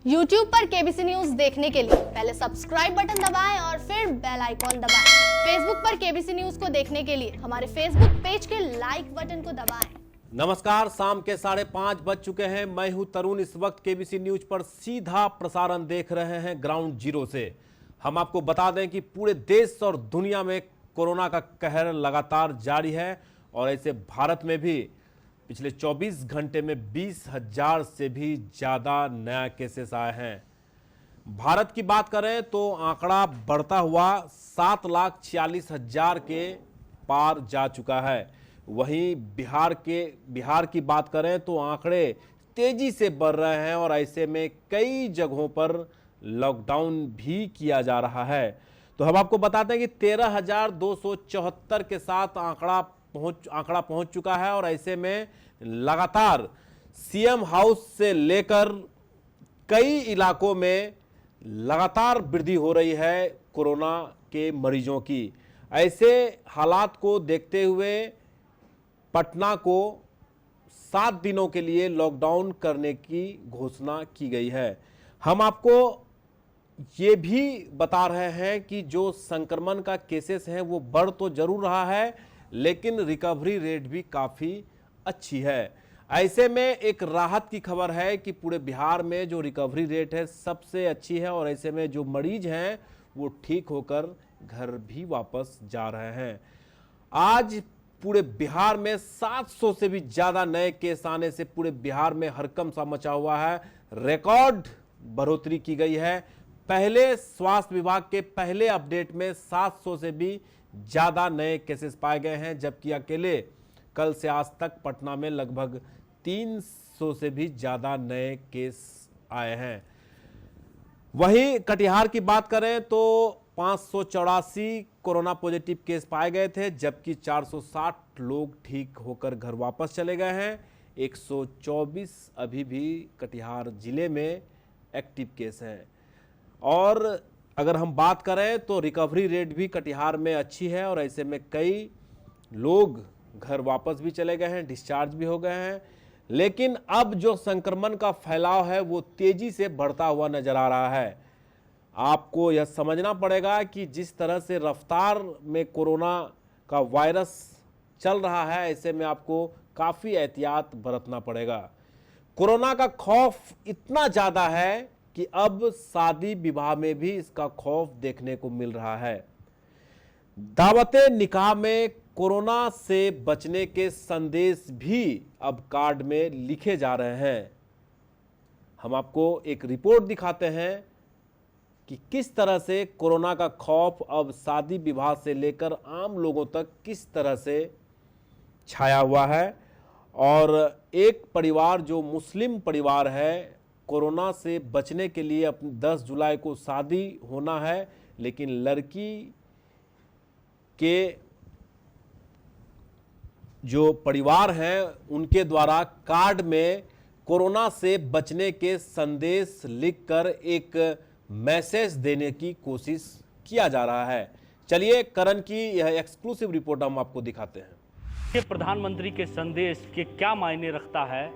YouTube पर KBC news देखने के लिए पहले सब्सक्राइब बटन दबाएं और फिर बेल आइकॉन दबाएं। Facebook पर केबीसी न्यूज को देखने के लिए हमारे Facebook पेज के लाइक बटन को दबाएं। नमस्कार, शाम के 5:30 बज चुके हैं। मैं हूं तरुण। इस वक्त केबीसी न्यूज पर सीधा प्रसारण देख रहे हैं ग्राउंड जीरो से। हम आपको बता दें कि पूरे देश और दुनिया में कोरोना का कहर लगातार जारी है और ऐसे भारत में भी पिछले 24 घंटे में 20,000 से भी ज़्यादा नया केसेस आए हैं। भारत की बात करें तो आंकड़ा बढ़ता हुआ 7,46,000 के पार जा चुका है। वहीं बिहार की बात करें तो आंकड़े तेजी से बढ़ रहे हैं और ऐसे में कई जगहों पर लॉकडाउन भी किया जा रहा है। तो हम आपको बताते हैं कि 13,274 के साथ आंकड़ा पहुंच चुका है और ऐसे में लगातार सीएम हाउस से लेकर कई इलाकों में लगातार वृद्धि हो रही है कोरोना के मरीजों की। ऐसे हालात को देखते हुए पटना को 7 दिनों के लिए लॉकडाउन करने की घोषणा की गई है। हम आपको ये भी बता रहे हैं कि जो संक्रमण का केसेस हैं वो बढ़ तो जरूर रहा है, लेकिन रिकवरी रेट भी काफ़ी अच्छी है। ऐसे में एक राहत की खबर है कि पूरे बिहार में जो रिकवरी रेट है सबसे अच्छी है और ऐसे में जो मरीज हैं वो ठीक होकर घर भी वापस जा रहे हैं। आज पूरे बिहार में 700 से भी ज़्यादा नए केस आने से पूरे बिहार में हड़कंप सा मचा हुआ है। रिकॉर्ड बढ़ोतरी की गई है। पहले स्वास्थ्य विभाग के पहले अपडेट में 700 से भी ज़्यादा नए केसेस पाए गए हैं, जबकि अकेले कल से आज तक पटना में लगभग 300 से भी ज़्यादा नए केस आए हैं। वहीं कटिहार की बात करें तो 584 कोरोना पॉजिटिव केस पाए गए थे, जबकि 460 लोग ठीक होकर घर वापस चले गए हैं। 124 अभी भी कटिहार जिले में एक्टिव केस हैं। और अगर हम बात करें तो रिकवरी रेट भी कटिहार में अच्छी है और ऐसे में कई लोग घर वापस भी चले गए हैं, डिस्चार्ज भी हो गए हैं। लेकिन अब जो संक्रमण का फैलाव है वो तेजी से बढ़ता हुआ नजर आ रहा है। आपको यह समझना पड़ेगा कि जिस तरह से रफ्तार में कोरोना का वायरस चल रहा है, ऐसे में आपको काफ़ी एहतियात बरतना पड़ेगा। कोरोना का खौफ इतना ज़्यादा है कि अब शादी विवाह में भी इसका खौफ देखने को मिल रहा है। दावते निकाह में कोरोना से बचने के संदेश भी अब कार्ड में लिखे जा रहे हैं। हम आपको एक रिपोर्ट दिखाते हैं कि किस तरह से कोरोना का खौफ अब शादी विवाह से लेकर आम लोगों तक किस तरह से छाया हुआ है। और एक परिवार जो मुस्लिम परिवार है, कोरोना से बचने के लिए अपनी 10 जुलाई को शादी होना है, लेकिन लड़की के जो परिवार हैं उनके द्वारा कार्ड में कोरोना से बचने के संदेश लिखकर एक मैसेज देने की कोशिश किया जा रहा है। चलिए करण की यह एक्सक्लूसिव रिपोर्ट हम आपको दिखाते हैं। कि प्रधानमंत्री के संदेश के क्या मायने रखता है,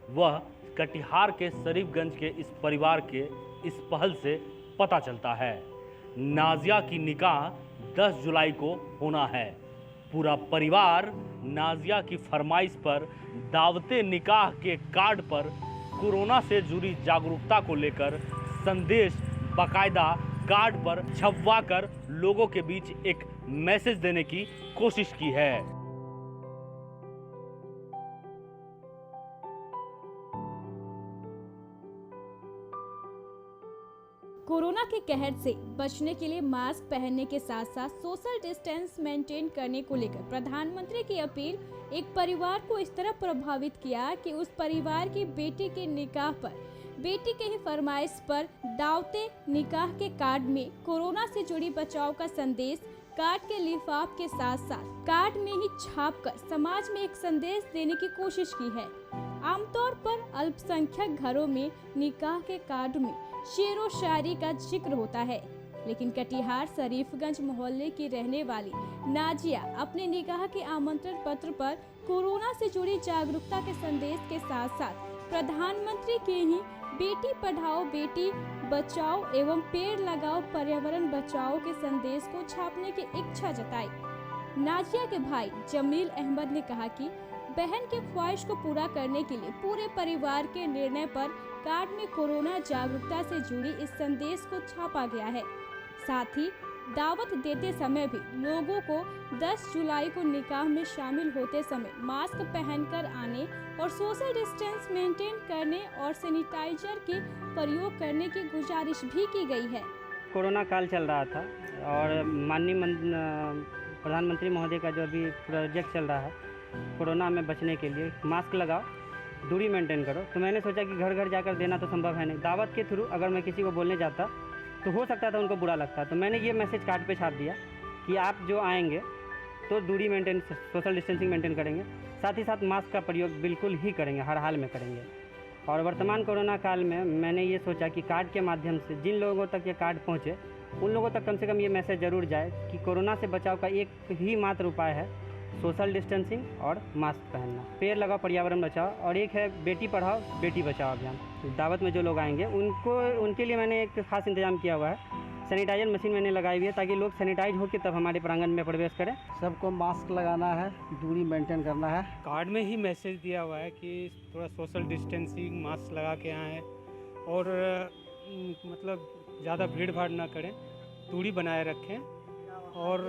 वह कटिहार के शरीफगंज के इस परिवार के इस पहल से पता चलता है। नाजिया की निकाह 10 जुलाई को होना है। पूरा परिवार नाजिया की फरमाइश पर दावते निकाह के कार्ड पर कोरोना से जुड़ी जागरूकता को लेकर संदेश बाकायदा कार्ड पर छपवा कर लोगों के बीच एक मैसेज देने की कोशिश की है। कोरोना के कहर से बचने के लिए मास्क पहनने के साथ साथ सोशल डिस्टेंस मेंटेन करने को लेकर प्रधानमंत्री की अपील एक परिवार को इस तरह प्रभावित किया कि उस परिवार की बेटी के निकाह पर बेटी के ही फरमाइश पर दावते निकाह के कार्ड में कोरोना से जुड़ी बचाव का संदेश कार्ड के लिफाफ के साथ साथ कार्ड में ही छापकर समाज में एक संदेश देने की कोशिश की है। आमतौर पर अल्पसंख्यक घरों में निकाह के कार्ड में शेरो शायरी का जिक्र होता है, लेकिन कटिहार शरीफगंज मोहल्ले की रहने वाली नाजिया अपने निकाह के आमंत्रण पत्र पर कोरोना से जुड़ी जागरूकता के संदेश के साथ साथ प्रधानमंत्री के ही बेटी पढ़ाओ बेटी बचाओ एवं पेड़ लगाओ पर्यावरण बचाओ के संदेश को छापने की इच्छा जताई। नाजिया के भाई जमील अहमद ने कहा कि बहन की ख्वाहिश को पूरा करने के लिए पूरे परिवार के निर्णय पर कार्ड में कोरोना जागरूकता से जुड़ी इस संदेश को छापा गया है। साथ ही दावत देते समय भी लोगों को 10 जुलाई को निकाह में शामिल होते समय मास्क पहनकर आने और सोशल डिस्टेंस मेंटेन करने और सैनिटाइजर के प्रयोग करने की गुजारिश भी की गई है। कोरोना काल चल रहा था और माननीय प्रधानमंत्री महोदय का जो अभी प्रोजेक्ट चल रहा है कोरोना में बचने के लिए मास्क लगाओ, दूरी मेंटेन करो, तो मैंने सोचा कि घर घर जाकर देना तो संभव है नहीं। दावत के थ्रू अगर मैं किसी को बोलने जाता तो हो सकता था उनको बुरा लगता, तो मैंने ये मैसेज कार्ड पे छाप दिया कि आप जो आएंगे तो दूरी मेंटेन, सोशल डिस्टेंसिंग मेंटेन करेंगे, साथ ही साथ मास्क का प्रयोग बिल्कुल ही करेंगे, हर हाल में करेंगे। और वर्तमान कोरोना काल में मैंने ये सोचा कि कार्ड के माध्यम से जिन लोगों तक ये कार्ड पहुँचे उन लोगों तक कम से कम ये मैसेज ज़रूर जाए कि कोरोना से बचाव का एक ही मात्र उपाय है सोशल डिस्टेंसिंग और मास्क पहनना, पेड़ लगाओ पर्यावरण बचाओ, और एक है बेटी पढ़ाओ बेटी बचाओ अभियान। दावत में जो लोग आएंगे उनके लिए मैंने एक खास इंतजाम किया हुआ है। सैनिटाइजर मशीन मैंने लगाई हुई है ताकि लोग सैनिटाइज होकर तब हमारे प्रांगण में प्रवेश करें। सबको मास्क लगाना है, दूरी मेंटेन करना है। कार्ड में ही मैसेज दिया हुआ है कि थोड़ा सोशल डिस्टेंसिंग मास्क लगा के आएँ और मतलब ज़्यादा भीड़ भाड़ ना करें, दूरी बनाए रखें। और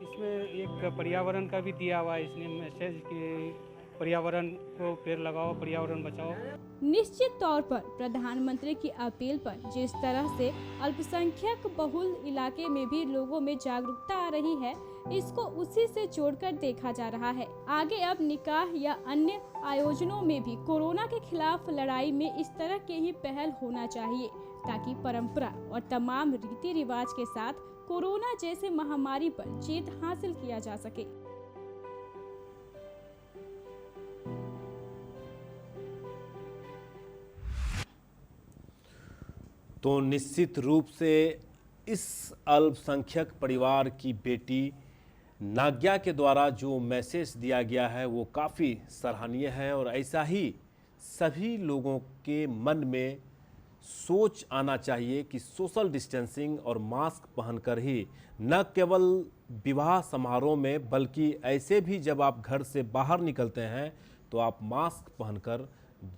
इसमें एक पर्यावरण का भी दिया हुआ है इसने मैसेज कि पर्यावरण को पेड़ लगाओ पर्यावरण बचाओ। निश्चित तौर पर प्रधानमंत्री की अपील पर जिस तरह से अल्पसंख्यक बहुल इलाके में भी लोगों में जागरूकता आ रही है, इसको उसी से जोड़कर देखा जा रहा है। आगे अब निकाह या अन्य आयोजनों में भी कोरोना के खिलाफ लड़ाई में इस तरह के ही पहल होना चाहिए ताकि परंपरा और तमाम रीति रिवाज के साथ कोरोना जैसे महामारी पर जीत हासिल किया जा सके। तो निश्चित रूप से इस अल्पसंख्यक परिवार की बेटी नाग्या के द्वारा जो मैसेज दिया गया है वो काफ़ी सराहनीय है, और ऐसा ही सभी लोगों के मन में सोच आना चाहिए कि सोशल डिस्टेंसिंग और मास्क पहनकर ही न केवल विवाह समारोह में बल्कि ऐसे भी जब आप घर से बाहर निकलते हैं तो आप मास्क पहनकर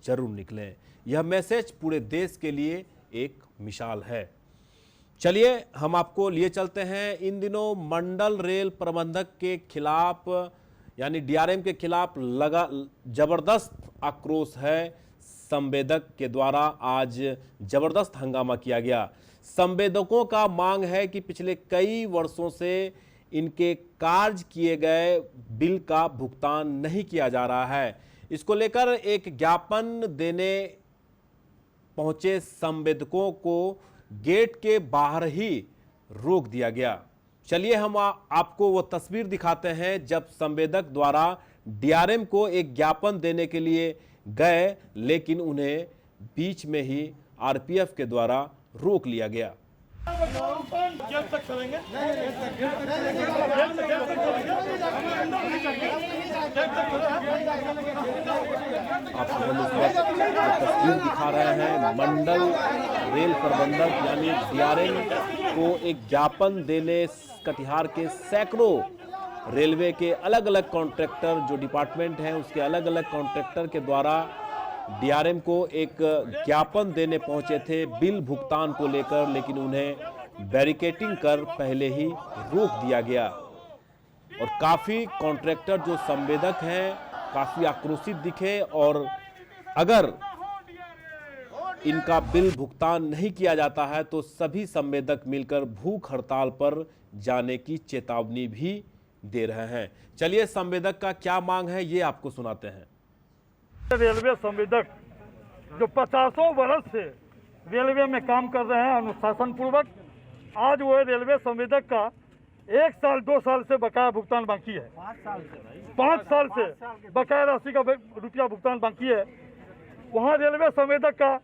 जरूर निकलें। यह मैसेज पूरे देश के लिए एक मिसाल है। चलिए हम आपको लिए चलते हैं। इन दिनों मंडल रेल प्रबंधक के खिलाफ यानी डीआरएम के खिलाफ लगा जबरदस्त आक्रोश है। संवेदक के द्वारा आज जबरदस्त हंगामा किया गया। संवेदकों का मांग है कि पिछले कई वर्षों से इनके कार्य किए गए बिल का भुगतान नहीं किया जा रहा है। इसको लेकर एक ज्ञापन देने पहुंचे संवेदकों को गेट के बाहर ही रोक दिया गया। चलिए हम आपको वो तस्वीर दिखाते हैं जब संवेदक द्वारा डीआरएम को एक ज्ञापन देने के लिए गए, लेकिन उन्हें बीच में ही आरपीएफ के द्वारा रोक लिया गया। आपको हम इस वक्त तस्वीर दिखा रहे हैं। मंडल रेल प्रबंधक यानी डीआरएम को एक ज्ञापन देने कटिहार के सैकड़ों रेलवे के अलग अलग कॉन्ट्रैक्टर जो डिपार्टमेंट हैं उसके अलग अलग कॉन्ट्रैक्टर के द्वारा डीआरएम को एक ज्ञापन देने पहुंचे थे बिल भुगतान को लेकर, लेकिन उन्हें बैरिकेटिंग कर पहले ही रोक दिया गया। और काफ़ी कॉन्ट्रैक्टर जो संवेदक हैं काफ़ी आक्रोशित दिखे, और अगर इनका बिल भुगतान नहीं किया जाता है तो सभी संवेदक मिलकर भूख हड़ताल पर जाने की चेतावनी भी दे रहे हैं। चलिए संवेदक का क्या मांग है ये आपको सुनाते हैं। रेलवे संवेदक जो 50 वर्ष से रेलवे में काम कर रहे हैं अनुशासन पूर्वक, आज वो रेलवे संवेदक का 1 साल 2 साल से बकाया भुगतान बाकी है। 5 साल से बकाया राशि का रुपया भुगतान बाकी है। वहाँ रेलवे संवेदक का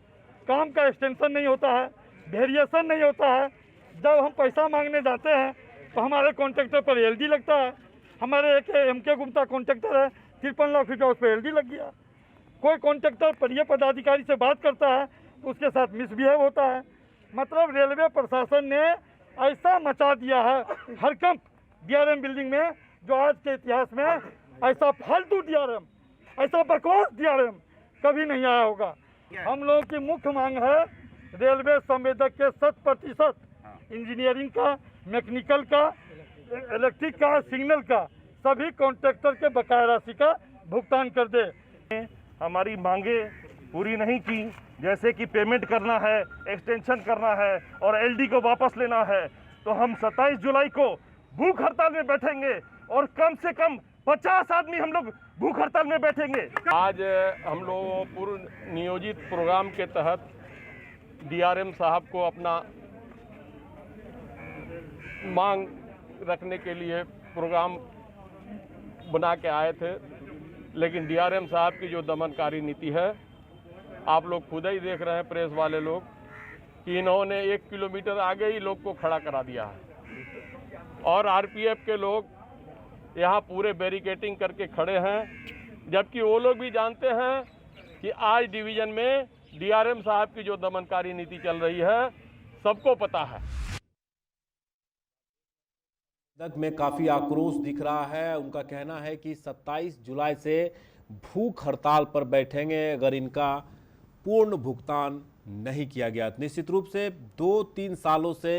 काम का एक्सटेंशन नहीं होता है, वेरिएशन नहीं होता है। जब हम पैसा मांगने जाते हैं तो हमारे कॉन्ट्रैक्टर पर एलडी लगता है। हमारे एक एमके गुप्ता कॉन्ट्रैक्टर है, 53 लाख रुपया उस पर एलडी लग गया। कोई कॉन्ट्रैक्टर परिय पदाधिकारी से बात करता है तो उसके साथ मिसबिहेव होता है। मतलब रेलवे प्रशासन ने ऐसा मचा दिया है हरकंप डीआरएम बिल्डिंग में, जो आज के इतिहास में ऐसा फालतू डीआरएम, ऐसा बकवास डीआरएम कभी नहीं आया होगा। हम लोगों की मुख्य मांग है रेलवे संवेदक के 100% इंजीनियरिंग का, मैकेनिकल का, इलेक्ट्रिक का, सिग्नल का, सभी कॉन्ट्रैक्टर के बकाया राशि का भुगतान कर दे। हमारी मांगे पूरी नहीं की, जैसे कि पेमेंट करना है, एक्सटेंशन करना है और एलडी को वापस लेना है, तो हम 27 जुलाई को भूख हड़ताल में बैठेंगे और कम से कम 50 आदमी हम लोग भूख हड़ताल में बैठेंगे। आज हम लोग पूर्व नियोजित प्रोग्राम के तहत डीआरएम साहब को अपना मांग रखने के लिए प्रोग्राम बना के आए थे, लेकिन डीआरएम साहब की जो दमनकारी नीति है, आप लोग खुद ही देख रहे हैं, प्रेस वाले लोग, कि इन्होंने 1 किलोमीटर आगे ही लोग को खड़ा करा दिया है और आरपीएफ के लोग यहाँ पूरे बैरिकेटिंग करके खड़े हैं, जबकि वो लोग भी जानते हैं कि आज डिवीज़न में डीआरएम साहब की जो दमनकारी नीति चल रही है, सबको पता है। में काफ़ी आक्रोश दिख रहा है। उनका कहना है कि 27 जुलाई से भूख हड़ताल पर बैठेंगे अगर इनका पूर्ण भुगतान नहीं किया गया। निश्चित रूप से 2-3 सालों से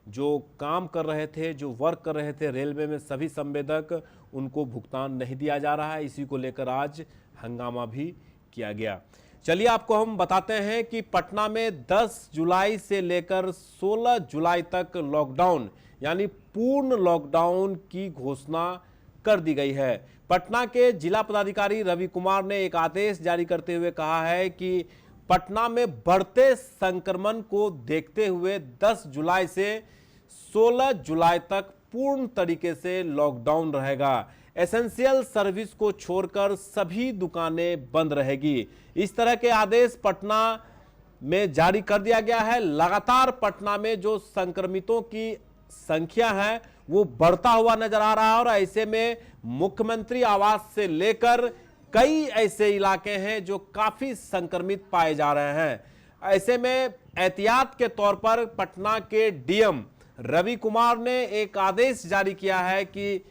जो काम कर रहे थे, जो वर्क कर रहे थे रेलवे में सभी संवेदक, उनको भुगतान नहीं दिया जा रहा है। इसी को लेकर आज हंगामा भी किया गया। चलिए आपको हम बताते हैं कि पटना में 10 जुलाई से लेकर 16 जुलाई तक लॉकडाउन यानी पूर्ण लॉकडाउन की घोषणा कर दी गई है। पटना के जिला पदाधिकारी रवि कुमार ने एक आदेश जारी करते हुए कहा है कि पटना में बढ़ते संक्रमण को देखते हुए 10 जुलाई से 16 जुलाई तक पूर्ण तरीके से लॉकडाउन रहेगा। एसेंशियल सर्विस को छोड़कर सभी दुकानें बंद रहेगी। इस तरह के आदेश पटना में जारी कर दिया गया है। लगातार पटना में जो संक्रमितों की संख्या है वो बढ़ता हुआ नजर आ रहा है और ऐसे में मुख्यमंत्री आवास से लेकर कई ऐसे इलाके हैं जो काफी संक्रमित पाए जा रहे हैं। ऐसे में एहतियात के तौर पर पटना के डीएम रवि कुमार ने एक आदेश जारी किया है कि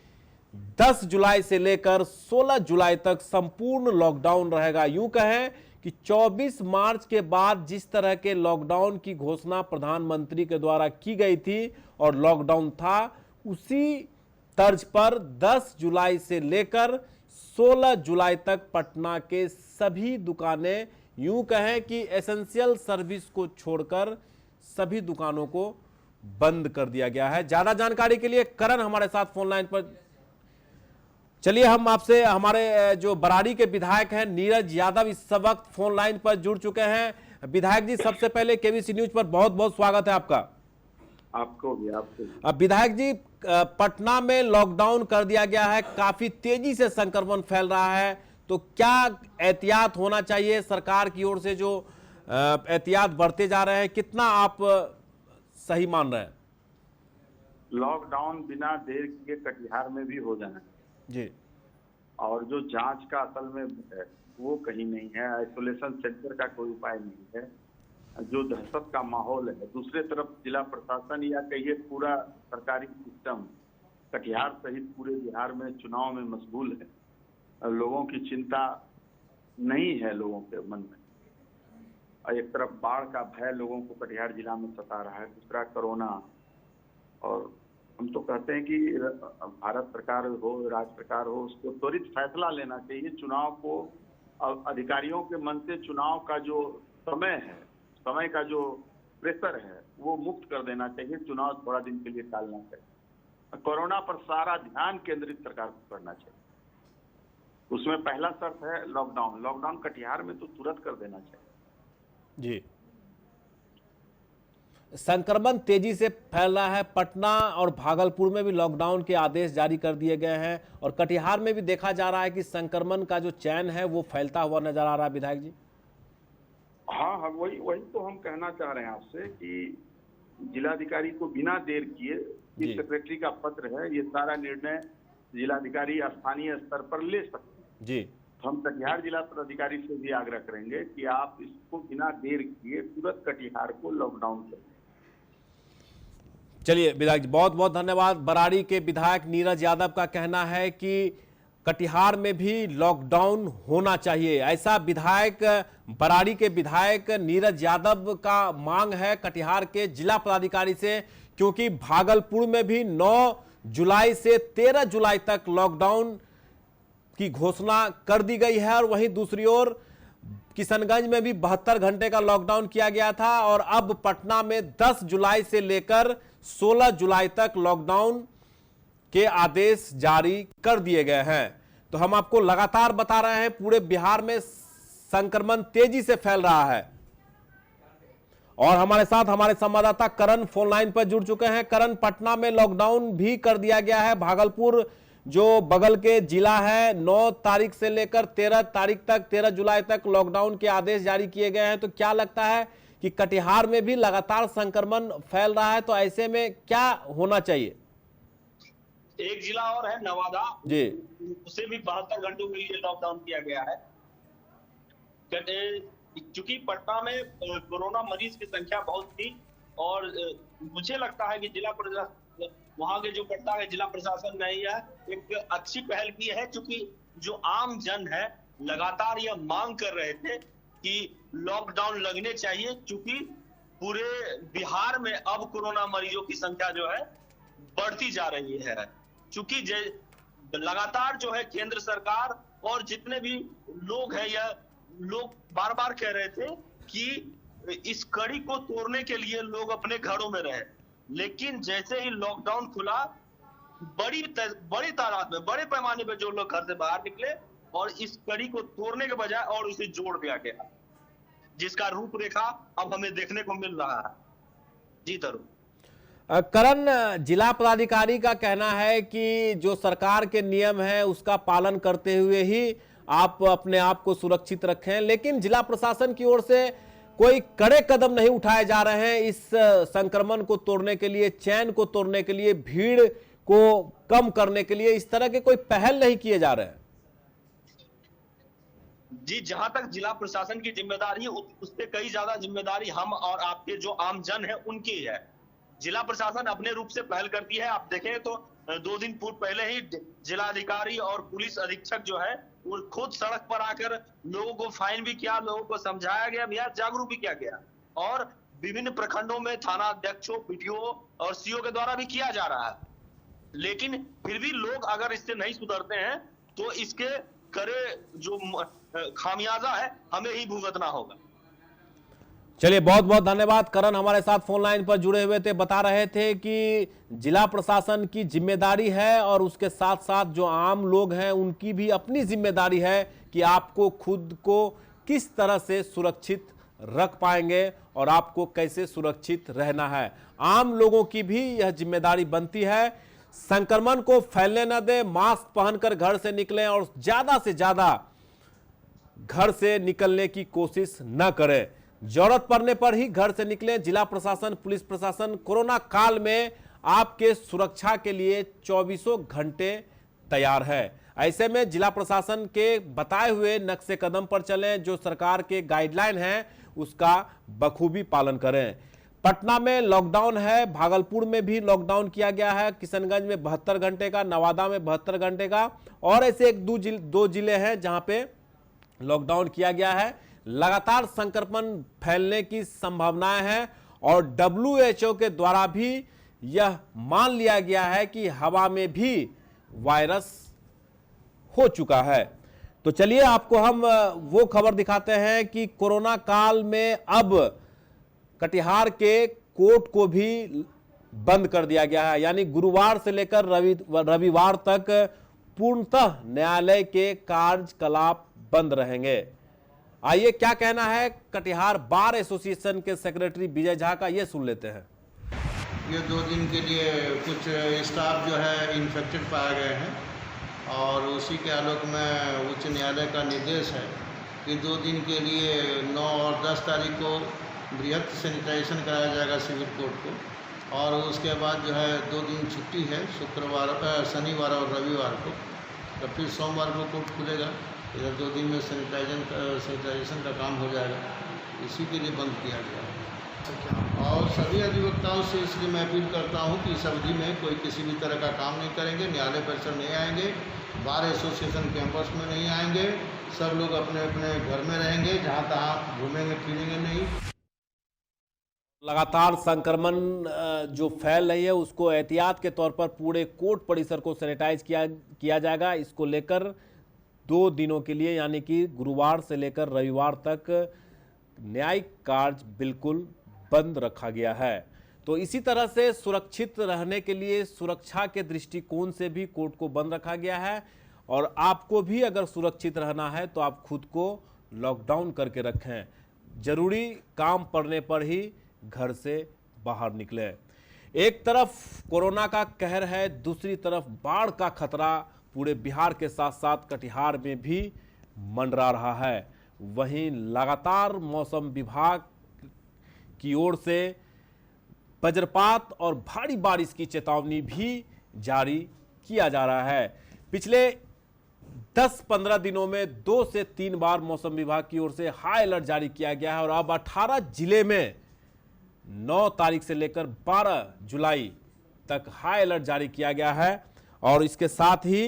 10 जुलाई से लेकर 16 जुलाई तक संपूर्ण लॉकडाउन रहेगा। यूं कहें कि 24 मार्च के बाद जिस तरह के लॉकडाउन की घोषणा प्रधानमंत्री के द्वारा की गई थी और लॉकडाउन था, उसी तर्ज पर 10 जुलाई से लेकर 16 जुलाई तक पटना के सभी दुकानें, यूं कहें कि एसेंशियल सर्विस को छोड़कर सभी दुकानों को बंद कर दिया गया है। ज्यादा जानकारी के लिए करण हमारे साथ फोन लाइन पर। चलिए हम आपसे, हमारे जो बरारी के विधायक हैं नीरज यादव इस वक्त फोन लाइन पर जुड़ चुके हैं। विधायक जी, सबसे पहले केबीसी न्यूज पर बहुत बहुत स्वागत है आपका। आपको भी, आपको भी। अब विधायक जी, पटना में लॉकडाउन कर दिया गया है, काफी तेजी से संक्रमण फैल रहा है, तो क्या एहतियात होना चाहिए सरकार की ओर से? जो एहतियात बढ़ते जा रहे हैं, कितना आप सही मान रहे हैं? लॉकडाउन बिना देर के कटिहार में भी हो जाना जी, और जो जांच का असल में है वो कहीं नहीं है। आइसोलेशन सेंटर का कोई उपाय नहीं है। जो दहशत का माहौल है, दूसरे तरफ जिला प्रशासन या कहिए पूरा सरकारी सिस्टम कटिहार सहित पूरे बिहार में चुनाव में मशगूल है। लोगों की चिंता नहीं है लोगों के मन में। और एक तरफ बाढ़ का भय लोगों को कटिहार जिला में सता रहा है, दूसरा कोरोना। और हम तो कहते हैं कि भारत सरकार हो, राज्य सरकार हो, उसको त्वरित फैसला लेना चाहिए। चुनाव को अधिकारियों के मन से चुनाव का जो समय है, समय का जो प्रेशर है, वो मुक्त कर देना चाहिए। चुनाव थोड़ा दिन के लिए टालना चाहिए। कोरोना पर सारा ध्यान केंद्रित सरकार को करना चाहिए। उसमें पहला शर्त है लॉकडाउन। लॉकडाउन कटिहार में तो तुरंत कर देना चाहिए। जी, संक्रमण तेजी से फैल रहा है। पटना और भागलपुर में भी लॉकडाउन के आदेश जारी कर दिए गए हैं और कटिहार में भी देखा जा रहा है कि संक्रमण का जो चैन है वो फैलता हुआ नजर आ रहा है। विधायक जी, हाँ, वही तो हम कहना चाह रहे हैं आपसे कि जिलाधिकारी को बिना देर किए, चीफ सेक्रेटरी का पत्र है, ये सारा निर्णय जिलाधिकारी स्थानीय स्तर पर ले सकते हैं। जी, तो हम कटिहार जिला पदाधिकारी से भी आग्रह करेंगे कि आप इसको बिना देर किए तुरंत कटिहार को लॉकडाउन करें। चलिए विधायक जी, बहुत बहुत धन्यवाद। बराड़ी के विधायक नीरज यादव का कहना है कि कटिहार में भी लॉकडाउन होना चाहिए। ऐसा विधायक बराड़ी के विधायक नीरज यादव का मांग है कटिहार के जिला पदाधिकारी से, क्योंकि भागलपुर में भी 9 जुलाई से 13 जुलाई तक लॉकडाउन की घोषणा कर दी गई है और वहीं दूसरी ओर किशनगंज में भी 72 घंटे का लॉकडाउन किया गया था और अब पटना में 10 जुलाई से लेकर 16 जुलाई तक लॉकडाउन के आदेश जारी कर दिए गए हैं। तो हम आपको लगातार बता रहे हैं पूरे बिहार में संक्रमण तेजी से फैल रहा है और हमारे साथ हमारे संवाददाता करण फोन लाइन पर जुड़ चुके हैं। करण, पटना में लॉकडाउन भी कर दिया गया है। भागलपुर जो बगल के जिला है 9 तारीख से लेकर 13 तारीख तक 13 जुलाई तक लॉकडाउन के आदेश जारी किए गए हैं। तो क्या लगता है कि कटिहार में भी लगातार संक्रमण फैल रहा है, तो ऐसे में क्या होना चाहिए? एक जिला और है नवादा जी, उसे भी 72 घंटों के लिए लॉकडाउन किया गया है। चूंकि पटना में कोरोना मरीज की संख्या बहुत थी और मुझे लगता है कि जिला प्रशासन, वहां के जो पटना के जिला प्रशासन ने यह एक अच्छी पहल की है, क्योंकि जो आम जन है लगातार यह मांग कर रहे थे कि लॉकडाउन लगने चाहिए, क्योंकि पूरे बिहार में अब कोरोना मरीजों की संख्या जो है बढ़ती जा रही है। चूंकि लगातार जो है केंद्र सरकार और जितने भी लोग हैं, यह लोग बार बार कह रहे थे कि इस कड़ी को तोड़ने के लिए लोग अपने घरों में रहे, लेकिन जैसे ही लॉकडाउन खुला बड़ी तादाद में, बड़े पैमाने पर जो लोग घर से बाहर निकले और इस कड़ी को तोड़ने के बजाय और उसे जोड़ दिया गया, जिसका रूपरेखा अब हमें देखने को मिल रहा है। जी तरुण। करण, जिला पदाधिकारी का कहना है कि जो सरकार के नियम है उसका पालन करते हुए ही आप अपने आप को सुरक्षित रखें, लेकिन जिला प्रशासन की ओर से कोई कड़े कदम नहीं उठाए जा रहे हैं इस संक्रमण को तोड़ने के लिए, चैन को तोड़ने के लिए, भीड़ को कम करने के लिए। इस तरह के कोई पहल नहीं किए जा रहे हैं। जी, जहां तक जिला प्रशासन की जिम्मेदारी है उससे कई ज्यादा जिम्मेदारी हम और आपके जो आम जन है उनकी है। जिला प्रशासन अपने रूप से पहल करती है। आप देखें तो 2 दिन पूर्व पहले ही जिलाधिकारी और पुलिस अधीक्षक जो है वो खुद सड़क पर आकर लोगों को फाइन भी किया, लोगों को समझाया गया, भैया जागरूक भी किया गया और विभिन्न प्रखंडों में थाना अध्यक्षों, पीटीओ और सीओ के द्वारा भी किया जा रहा है। लेकिन फिर भी लोग अगर इससे नहीं सुधरते हैं तो इसके करे जो खामियाजा है हमें ही भुगतना होगा। चलिए, बहुत बहुत धन्यवाद। करण हमारे साथ फोन लाइन पर जुड़े हुए थे, बता रहे थे कि जिला प्रशासन की जिम्मेदारी है और उसके साथ साथ जो आम लोग हैं उनकी भी अपनी जिम्मेदारी है कि आपको खुद को किस तरह से सुरक्षित रख पाएंगे और आपको कैसे सुरक्षित रहना है। आम लोगों की भी यह जिम्मेदारी बनती है, संक्रमण को फैलने न दे, मास्क पहनकर घर से निकलें और ज्यादा से ज्यादा घर से निकलने की कोशिश न करें, जरूरत पड़ने पर ही घर से निकलें। जिला प्रशासन, पुलिस प्रशासन कोरोना काल में आपके सुरक्षा के लिए 24 घंटे तैयार है। ऐसे में जिला प्रशासन के बताए हुए नक्शे कदम पर चलें, जो सरकार के गाइडलाइन है उसका बखूबी पालन करें। पटना में लॉकडाउन है, भागलपुर में भी लॉकडाउन किया गया है, किशनगंज में 72 घंटे का, नवादा में 72 घंटे का और ऐसे 1-2 जिले हैं जहां पे लॉकडाउन किया गया है। लगातार संक्रमण फैलने की संभावनाएं हैं और WHO के द्वारा भी यह मान लिया गया है कि हवा में भी वायरस हो चुका है। तो चलिए आपको हम वो खबर दिखाते हैं कि कोरोना काल में अब कटिहार के कोर्ट को भी बंद कर दिया गया है, यानी गुरुवार से लेकर रविवार तक पूर्णतः न्यायालय के कार्यकलाप बंद रहेंगे। आइए क्या कहना है कटिहार बार एसोसिएशन के सेक्रेटरी विजय झा का, ये सुन लेते हैं। ये 2 दिन के लिए कुछ स्टाफ जो है इन्फेक्टेड पाए गए हैं और उसी के आलोक में उच्च न्यायालय का निर्देश है कि 2 दिन के लिए 9 और 10 तारीख को बृहद सैनिटाइजेशन कराया जाएगा सिविल कोर्ट को और उसके बाद जो है 2 दिन छुट्टी है, शनिवार और रविवार को, तो फिर सोमवार को कोर्ट खुलेगा इधर 2 दिन में सैनिटाइजेशन का काम हो जाएगा, इसी के लिए बंद किया गया है। और सभी अधिवक्ताओं से इसलिए मैं अपील करता हूं कि इस अवधि में कोई किसी भी तरह का काम नहीं करेंगे, न्यायालय परिसर नहीं आएंगे, बार एसोसिएशन कैंपस में नहीं आएंगे, सब लोग अपने अपने घर में रहेंगे, जहां तहां घूमेंगे फिरेंगे नहीं। लगातार संक्रमण जो फैल रही है उसको एहतियात के तौर पर पूरे कोर्ट परिसर को सैनिटाइज किया जाएगा। इसको लेकर 2 दिनों के लिए यानी कि गुरुवार से लेकर रविवार तक न्यायिक कार्य बिल्कुल बंद रखा गया है। तो इसी तरह से सुरक्षित रहने के लिए सुरक्षा के दृष्टिकोण से भी कोर्ट को बंद रखा गया है और आपको भी अगर सुरक्षित रहना है तो आप खुद को लॉकडाउन करके रखें, जरूरी काम पड़ने पर ही घर से बाहर निकलें। एक तरफ कोरोना का कहर है, दूसरी तरफ बाढ़ का खतरा पूरे बिहार के साथ साथ कटिहार में भी मंडरा रहा है। वहीं लगातार मौसम विभाग की ओर से वज्रपात और भारी बारिश की चेतावनी भी जारी किया जा रहा है। पिछले 10-15 दिनों में 2 से 3 बार मौसम विभाग की ओर से हाई अलर्ट जारी किया गया है और अब 18 जिले में 9 तारीख से लेकर 12 जुलाई तक हाई अलर्ट जारी किया गया है और इसके साथ ही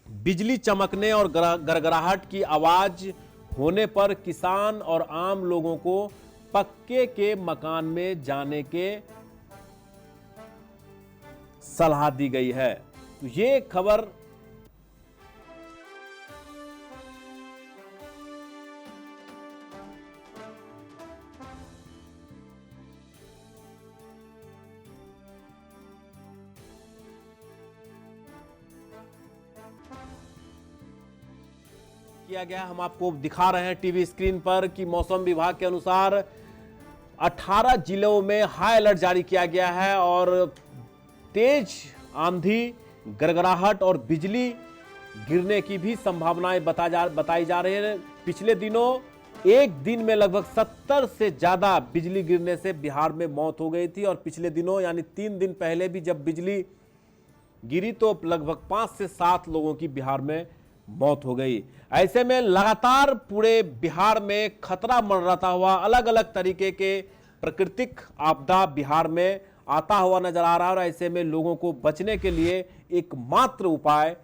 बिजली चमकने और गड़गड़ाहट की आवाज होने पर किसान और आम लोगों को पक्के के मकान में जाने के सलाह दी गई है। तो ये खबर किया गया, हम आपको दिखा रहे हैं टीवी स्क्रीन पर कि मौसम विभाग के अनुसार 18 जिलों में हाई अलर्ट जारी किया गया है और तेज आंधी, गड़गड़ाहट और बिजली गिरने की भी संभावनाएं बताई जा रही है। पिछले दिनों एक दिन में लगभग 70 से ज्यादा बिजली गिरने से बिहार में मौत हो गई थी और पिछले दिनों यानी 3 दिन पहले भी जब बिजली गिरी तो लगभग 5 से 7 लोगों की बिहार में मौत हो गई। ऐसे में लगातार पूरे बिहार में खतरा मंडराता हुआ अलग अलग तरीके के प्राकृतिक आपदा बिहार में आता हुआ नजर आ रहा है और ऐसे में लोगों को बचने के लिए एकमात्र उपाय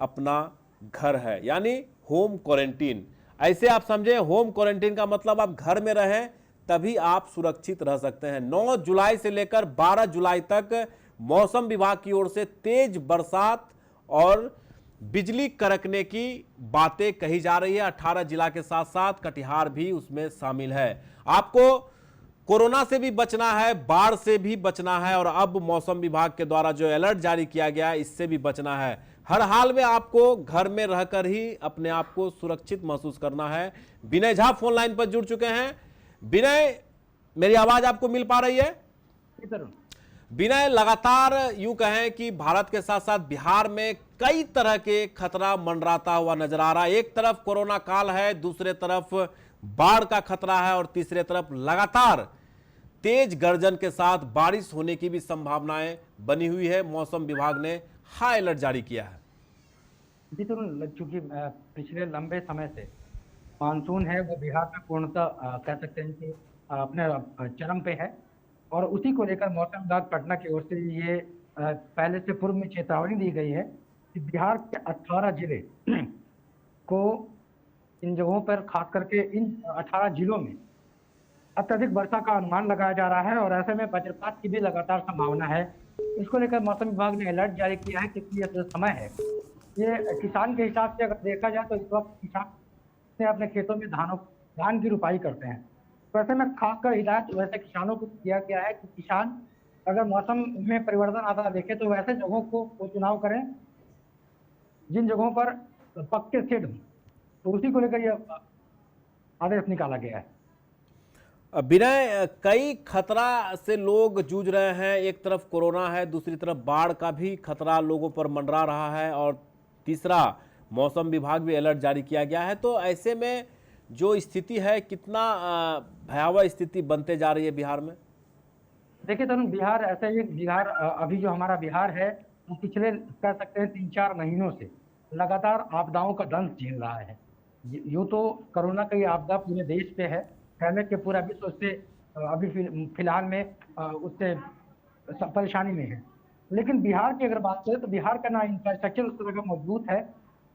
अपना घर है, यानी होम क्वारंटीन। ऐसे आप समझे, होम क्वारंटीन का मतलब आप घर में रहें तभी आप सुरक्षित रह सकते हैं। 9 जुलाई से लेकर 12 जुलाई तक मौसम विभाग की ओर से तेज बरसात और बिजली कड़कने की बातें कही जा रही है। 18 जिला के साथ साथ कटिहार भी उसमें शामिल है। आपको कोरोना से भी बचना है, बाढ़ से भी बचना है और अब मौसम विभाग के द्वारा जो अलर्ट जारी किया गया है इससे भी बचना है। हर हाल में आपको घर में रहकर ही अपने आप को सुरक्षित महसूस करना है। विनय झा फोन लाइन पर जुड़ चुके हैं। विनय, मेरी आवाज आपको मिल पा रही है? विनय, लगातार यूं कहें कि भारत के साथ साथ बिहार में कई तरह के खतरा मंडराता हुआ नजर आ रहा है। एक तरफ कोरोना काल है, दूसरे तरफ बाढ़ का खतरा है और तीसरे तरफ लगातार तेज गर्जन के साथ बारिश होने की भी संभावनाएं बनी हुई है। मौसम विभाग ने हाई अलर्ट जारी किया है। जी तो चूंकि पिछले लंबे समय से मानसून है वो बिहार में पूर्णतः कह सकते हैं कि अपने चरम पे है और उसी को लेकर मौसम विभाग पटना की ओर से ये पहले से पूर्व में चेतावनी दी गई है कि बिहार के 18 जिले को इन जगहों पर खास करके इन 18 जिलों में अत्यधिक वर्षा का अनुमान लगाया जा रहा है और ऐसे में वज्रपात की भी लगातार संभावना है। इसको लेकर मौसम विभाग ने अलर्ट जारी किया है क्योंकि यह जो समय है ये किसान के हिसाब से अगर देखा जाए तो इस वक्त किसान अपने खेतों में धान की रुपाई करते हैं। तो ऐसे में खासकर हिदायत वैसे किसानों को दिया गया है कि किसान अगर मौसम में परिवर्तन आता देखे तो वैसे जगहों को चुनाव करें जिन जगहों पर पक्के शेड हों, तो उसी को लेकर यह आदेश निकाला गया है। विनय, कई खतरा से लोग जूझ रहे हैं। एक तरफ कोरोना है, दूसरी तरफ बाढ़ का भी खतरा लोगों पर मंडरा रहा है और तीसरा मौसम विभाग भी अलर्ट जारी किया गया है। तो ऐसे में जो स्थिति है, कितना भयावह स्थिति बनते जा रही है बिहार में? देखिए तरुण, बिहार ऐसा ही बिहार अभी जो हमारा बिहार है वो पिछले कह सकते हैं 3-4 महीनों से लगातार आपदाओं का दंश झेल रहा है। यूँ तो कोरोना की आपदा पूरे देश पे है, फैले के पूरा विश्व उससे अभी फिलहाल में उससे परेशानी में है। लेकिन बिहार की अगर बात करें तो बिहार का ना इंफ्रास्ट्रक्चर उस तरह का मजबूत है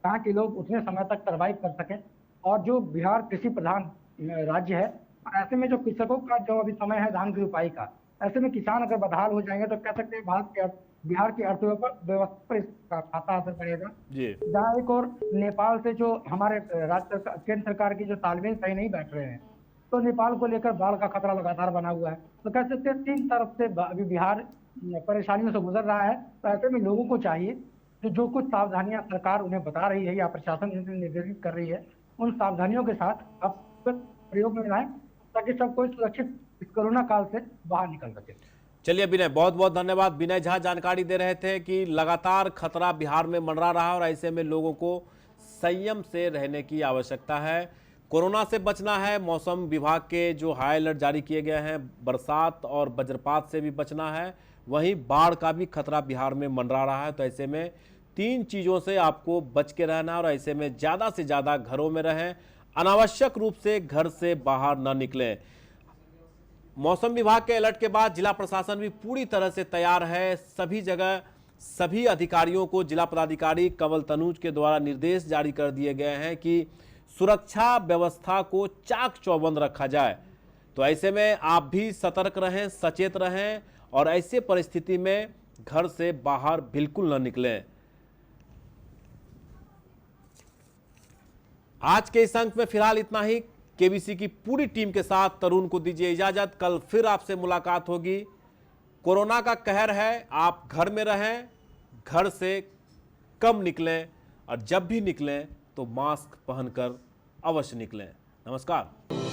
ताकि कि लोग उतने समय तक सर्वाइव कर सकें, और जो बिहार कृषि प्रधान राज्य है, ऐसे में जो कृषकों का जो अभी समय है धान की रोपाई का, ऐसे में किसान अगर बदहाल हो जाएंगे तो कह सकते हैं बिहार की अर्थव्यवस्था पर इसका खाता असर पड़ेगा। जहाँ एक और नेपाल से जो हमारे राज्य केंद्र सरकार की जो तालमेल सही नहीं बैठ रहे हैं, तो नेपाल को लेकर बाढ़ का खतरा लगातार बना हुआ है। तो कह सकते हैं 3 तरफ से अभी बिहार परेशानियों से गुजर रहा है। तो ऐसे में लोगों को चाहिए कि जो कुछ सावधानियां सरकार उन्हें बता रही है या प्रशासन उन्हें निर्देशित कर रही है, उन सावधानियों के साथ अब प्रयोग में लाएं ताकि सब कोई सुरक्षित इस कोरोना काल से बाहर निकल सके। चलिए विनय, बहुत बहुत धन्यवाद। विनय झा जानकारी दे रहे थे कि लगातार खतरा बिहार में मंडरा रहा और ऐसे में लोगों को संयम से रहने की आवश्यकता है। कोरोना से बचना है, मौसम विभाग के जो हाई अलर्ट जारी किए गए हैं, बरसात और वज्रपात से भी बचना है, वहीं बाढ़ का भी खतरा बिहार में मंडरा रहा है। तो ऐसे में 3 चीज़ों से आपको बच के रहना और ऐसे में ज़्यादा से ज़्यादा घरों में रहें, अनावश्यक रूप से घर से बाहर न निकलें। मौसम विभाग के अलर्ट के बाद जिला प्रशासन भी पूरी तरह से तैयार है। सभी जगह सभी अधिकारियों को जिला पदाधिकारी कंवल तनुज के द्वारा निर्देश जारी कर दिए गए हैं कि सुरक्षा व्यवस्था को चाक चौबंद रखा जाए। तो ऐसे में आप भी सतर्क रहें, सचेत रहें और ऐसे परिस्थिति में घर से बाहर बिल्कुल न निकलें। आज के इस अंक में फिलहाल इतना ही। केबीसी की पूरी टीम के साथ तरुण को दीजिए इजाजत। कल फिर आपसे मुलाकात होगी। कोरोना का कहर है, आप घर में रहें, घर से कम निकलें और जब भी निकलें तो मास्क पहनकर अवश्य निकलें। नमस्कार।